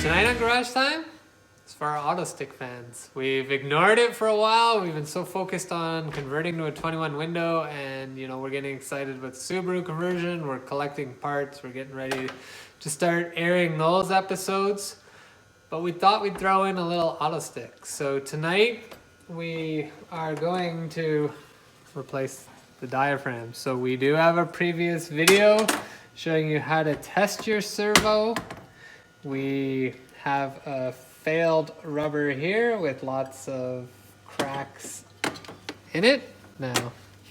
Tonight on GarageTime, it's for our Autostick fans. We've ignored it for a while. We've been so focused on converting to a 21 window, and we're getting excited with Subaru conversion. We're collecting parts. We're getting ready to start airing those episodes. But we thought we'd throw in a little Autostick. So tonight we are going to replace the diaphragm. So we do have a previous video showing you how to test your servo. We have a failed rubber here with lots of cracks in it. Now,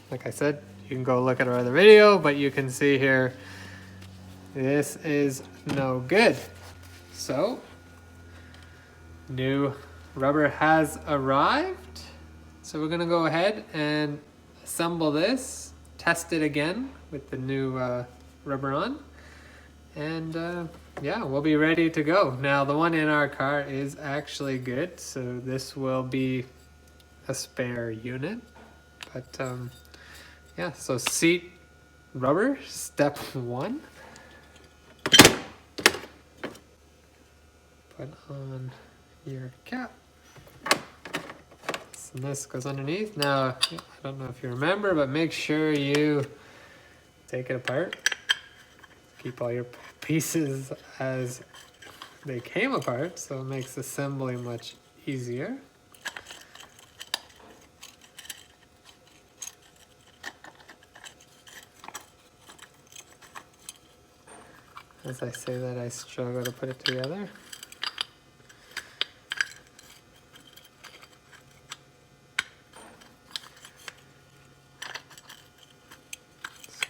like I said, you can go look at our other video, but you can see here, this is no good. So, new rubber has arrived. So we're gonna go ahead and assemble this, test it again with the new rubber on, and yeah, we'll be ready to go. Now, the one in our car is actually good, so this will be a spare unit. But yeah, so seat rubber, step one. Put on your cap. So this goes underneath. Now, I don't know if you remember, but make sure you take it apart. Keep all your pieces as they came apart, so it makes assembly much easier. As I say that, I struggle to put it together.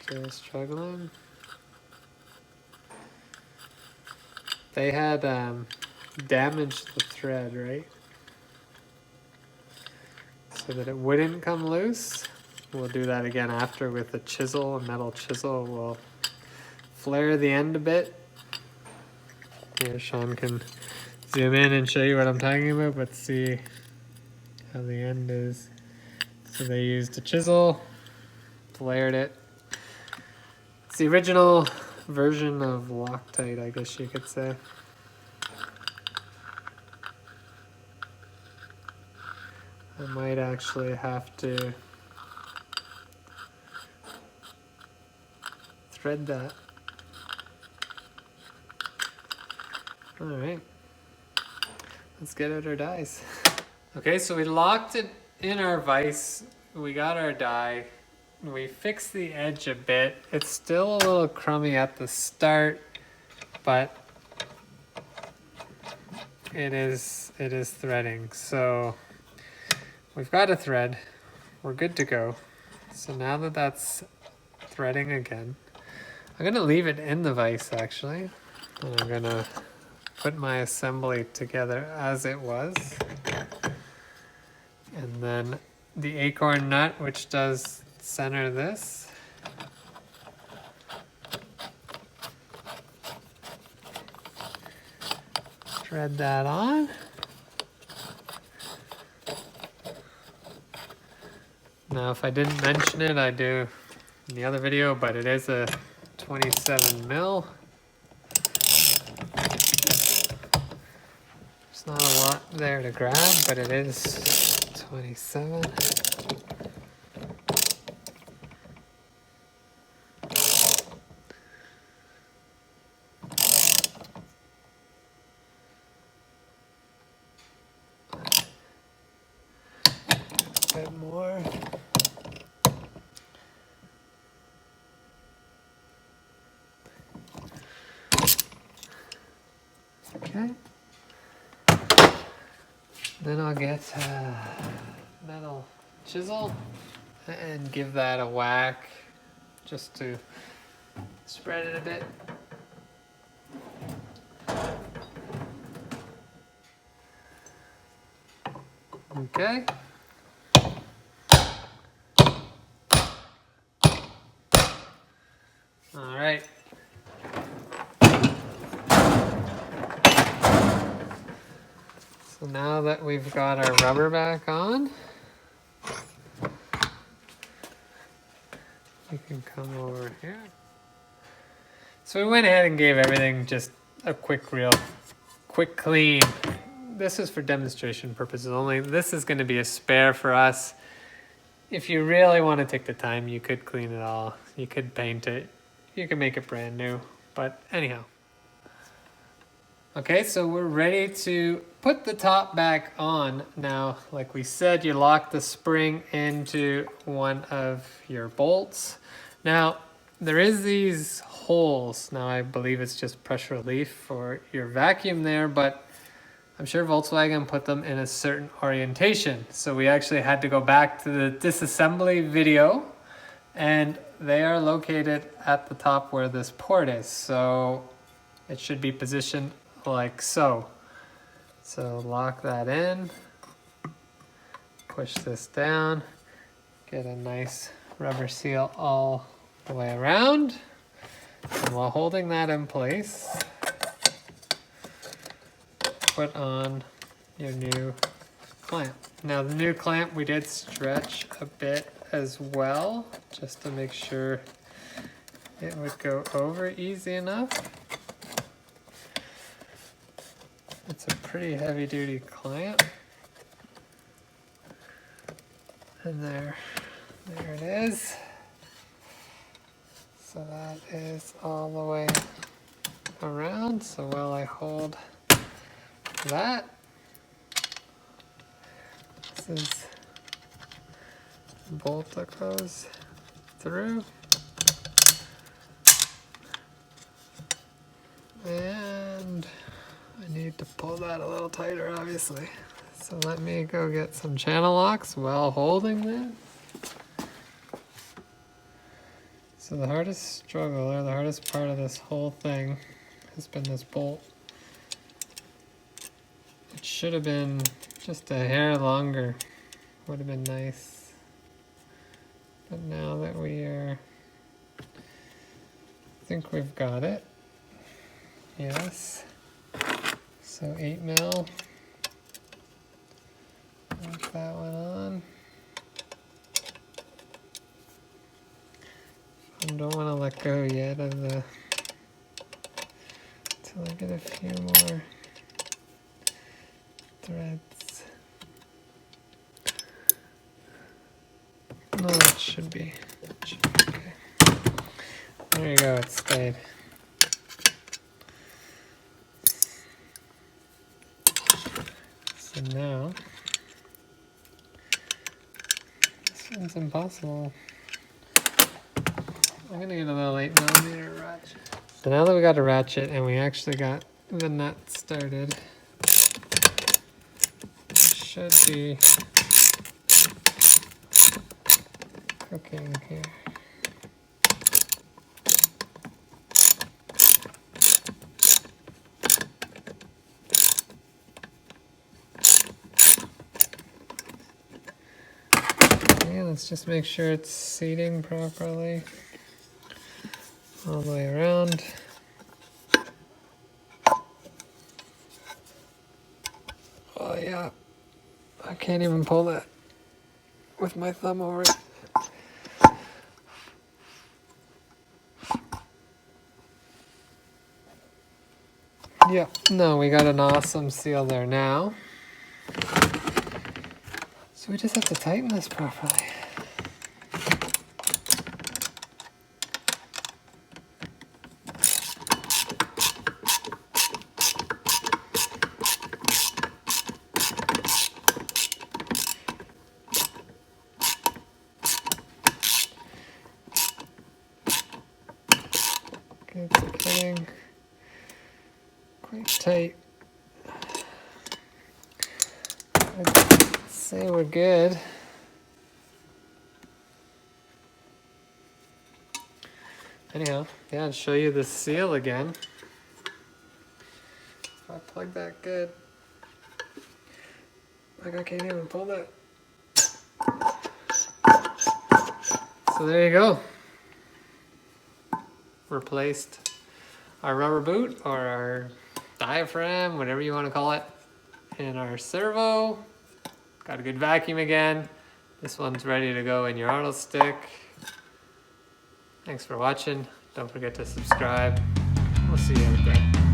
Still struggling. They had damaged the thread, right? So that it wouldn't come loose. We'll do that again after with a chisel, a metal chisel. We'll flare the end a bit. Here, Sean can zoom in and show you what I'm talking about, but see how the end is. So they used a chisel, flared it. It's the original version of Loctite, I guess you could say. I might actually have to thread that. All right, let's get out our dies. Okay, so we locked it in our vise. We got our die. We fixed the edge a bit. It's still a little crummy at the start, but it is threading. So we've got a thread. We're good to go. So now that that's threading again, I'm gonna leave it in the vise actually. And I'm gonna put my assembly together as it was. And then the acorn nut, which does center this. Thread that on. Now, if I didn't mention it, I do in the other video, but it is a 27 mil. There's not a lot there to grab, but it is 27. A bit more. Okay. Then I'll get a metal chisel and give that a whack just to spread it a bit. Okay. All right. So now that we've got our rubber back on, you can come over here. So we went ahead and gave everything just a quick quick clean. This is for demonstration purposes only. This is going to be a spare for us. If you really want to take the time, you could clean it all. You could paint it. You can make it brand new. But anyhow. Okay, so we're ready to put the top back on. Now, like we said, you lock the spring into one of your bolts. Now, there is these holes. Now, I believe it's just pressure relief for your vacuum there, but I'm sure Volkswagen put them in a certain orientation. So we actually had to go back to the disassembly video, and they are located at the top where this port is. So it should be positioned like so. So lock that in, push this down, get a nice rubber seal all the way around. And while holding that in place, put on your new clamp. Now the new clamp we did stretch a bit as well, just to make sure it would go over easy enough. It's a pretty heavy duty clamp. And there it is. So that is all the way around. So while I hold that, this is the bolt that goes through. And I need to pull that a little tighter, obviously. So let me go get some channel locks while holding this. So the hardest struggle, or the hardest part of this whole thing, has been this bolt. It should have been just a hair longer. Would have been nice. But now that we are, I think we've got it. Yes. So 8 mil. Lock that one on. I don't want to let go yet of the, until I get a few more threads. No, it should be okay. There you go, it stayed. So now, this one's impossible. I'm gonna get a little 8mm ratchet. So now that we got a ratchet and we actually got the nut started, it should be cooking here. Okay, let's just make sure it's seating properly all the way around. Oh yeah, I can't even pull that with my thumb over it. Yeah, no, we got an awesome seal there now. So we just have to tighten this properly. Okay, it's getting quite tight. I'd say we're good. Anyhow, yeah, I'll show you the seal again. If I plug that good, like I can't even pull that. So there you go. Replaced our rubber boot or our diaphragm, whatever you want to call it, in our servo. Got a good vacuum again. This one's ready to go in your Autostick. Thanks for watching. Don't forget to subscribe. We'll see you out there.